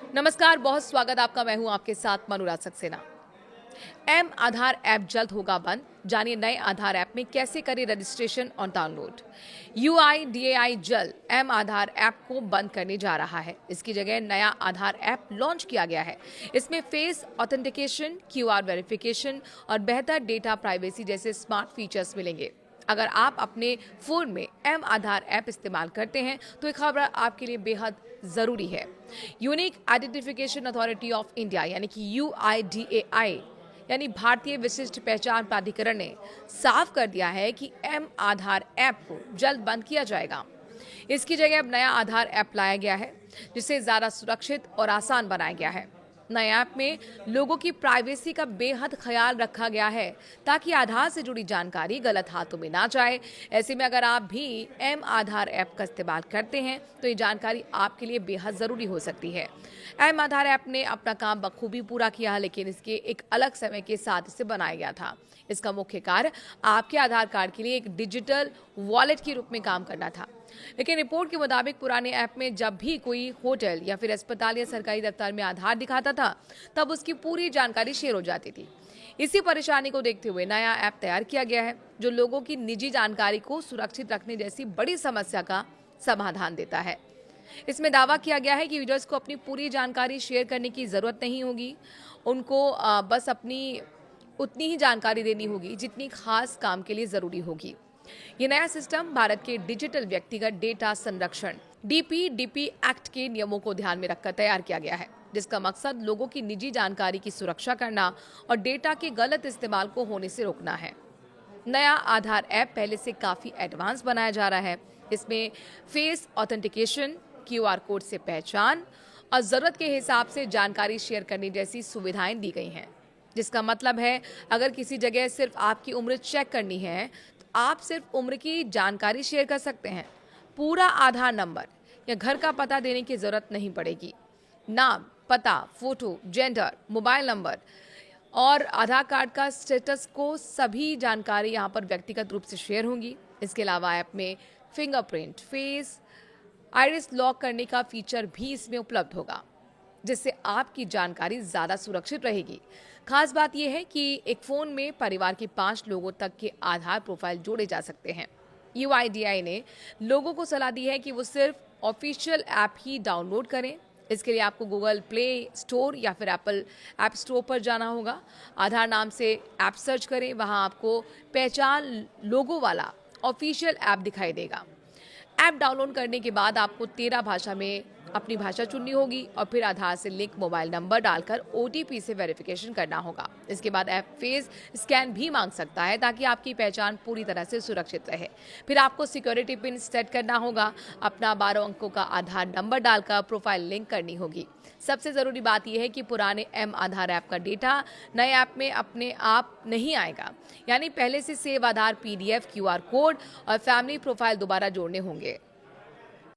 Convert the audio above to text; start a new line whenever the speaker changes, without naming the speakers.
नमस्कार, बहुत स्वागत आपका। मैं हूं आपके साथ अनुराग सक्सेना। एम आधार ऐप जल्द होगा बंद। जानिए नए आधार ऐप में कैसे करें रजिस्ट्रेशन और डाउनलोड। यूआईडीएआई जल्द एम आधार ऐप को बंद करने जा रहा है। इसकी जगह नया आधार ऐप लॉन्च किया गया है। इसमें फेस ऑथेंटिकेशन, क्यूआर वेरिफिकेशन और बेहतर डेटा प्राइवेसी जैसे स्मार्ट फीचर्स मिलेंगे। अगर आप अपने फोन में एम आधार ऐप इस्तेमाल करते हैं तो ये खबर आपके लिए बेहद जरूरी है। Unique identification authority of India यानी कि यूआईडीएआई यानी भारतीय विशिष्ट पहचान प्राधिकरण ने साफ कर दिया है कि एम आधार ऐप को जल्द बंद किया जाएगा। इसकी जगह अब नया आधार ऐप लाया गया है, जिसे ज्यादा सुरक्षित और आसान बनाया गया है। नए ऐप में लोगों की प्राइवेसी का बेहद ख्याल रखा गया है ताकि आधार से जुड़ी जानकारी गलत हाथों में ना जाए। ऐसे में अगर आप भी एम आधार ऐप का इस्तेमाल करते हैं तो ये जानकारी आपके लिए बेहद ज़रूरी हो सकती है। एम आधार ऐप ने अपना काम बखूबी पूरा किया, लेकिन इसके एक अलग समय के साथ इसे बनाया गया था। इसका मुख्य कार्य आपके आधार कार्ड के लिए एक डिजिटल वॉलेट के रूप में काम करना था। लेकिन रिपोर्ट के मुताबिक पुराने ऐप में जब भी कोई होटल या फिर अस्पताल या सरकारी दफ्तर में आधार दिखाता था, तब उसकी पूरी जानकारी शेयर हो जाती थी। इसी परेशानी को देखते हुए नया ऐप तैयार किया गया है, जो लोगों की निजी जानकारी को सुरक्षित रखने जैसी बड़ी समस्या का समाधान देता है। इसमें दावा किया गया है कि यूजर्स को अपनी पूरी जानकारी शेयर करने की जरूरत नहीं होगी। उनको बस अपनी उतनी ही जानकारी देनी होगी जितनी खास काम के लिए जरूरी होगी। ये नया सिस्टम भारत के डिजिटल व्यक्तिगत डेटा संरक्षण डीपीडीपी एक्ट के नियमों को ध्यान में रखकर तैयार किया गया है, जिसका मकसद लोगों की निजी जानकारी की सुरक्षा करना और डेटा के गलत इस्तेमाल को होने से रोकना है। नया आधार ऐप पहले से काफी एडवांस बनाया जा रहा है। इसमें फेस ऑथेंटिकेशन, क्यूआर कोड से पहचान और जरूरत के हिसाब से जानकारी शेयर करने जैसी सुविधाएं दी गई हैं। जिसका मतलब है, अगर किसी जगह सिर्फ आपकी उम्र चेक करनी है तो आप सिर्फ उम्र की जानकारी शेयर कर सकते हैं। पूरा आधार नंबर या घर का पता देने की जरूरत नहीं पड़ेगी। नाम, पता, फोटो, जेंडर, मोबाइल नंबर और आधार कार्ड का स्टेटस को सभी जानकारी यहाँ पर व्यक्तिगत रूप से शेयर होंगी। इसके अलावा ऐप में फिंगरप्रिंट, फेस आइरिस लॉक करने का फीचर भी इसमें उपलब्ध होगा, जिससे आपकी जानकारी ज्यादा सुरक्षित रहेगी। खास बात यह है कि एक फोन में परिवार के 5 लोगों तक के आधार प्रोफाइल जोड़े जा सकते हैं। यूआईडीआई ने लोगों को सलाह दी है कि वो सिर्फ ऑफिशियल ऐप ही डाउनलोड करें। इसके लिए आपको गूगल प्ले स्टोर या फिर एप्पल ऐप स्टोर पर जाना होगा। आधार नाम से ऐप सर्च करें, वहां आपको पहचान लोगो वाला ऑफिशियल ऐप दिखाई देगा। ऐप डाउनलोड करने के बाद आपको 13 भाषा में अपनी भाषा चुननी होगी और फिर आधार से लिंक मोबाइल नंबर डालकर ओटीपी से वेरिफिकेशन करना होगा। इसके बाद ऐप फेस स्कैन भी मांग सकता है ताकि आपकी पहचान पूरी तरह से सुरक्षित रहे। फिर आपको सिक्योरिटी पिन सेट करना होगा। अपना 12 अंकों का आधार नंबर डालकर प्रोफाइल लिंक करनी होगी। सबसे ज़रूरी बात यह है कि पुराने एम आधार ऐप का डेटा नए ऐप में अपने आप नहीं आएगा, यानी पहले से सेव आधार पीडीएफ, क्यूआर कोड और फैमिली प्रोफाइल दोबारा जोड़ने होंगे।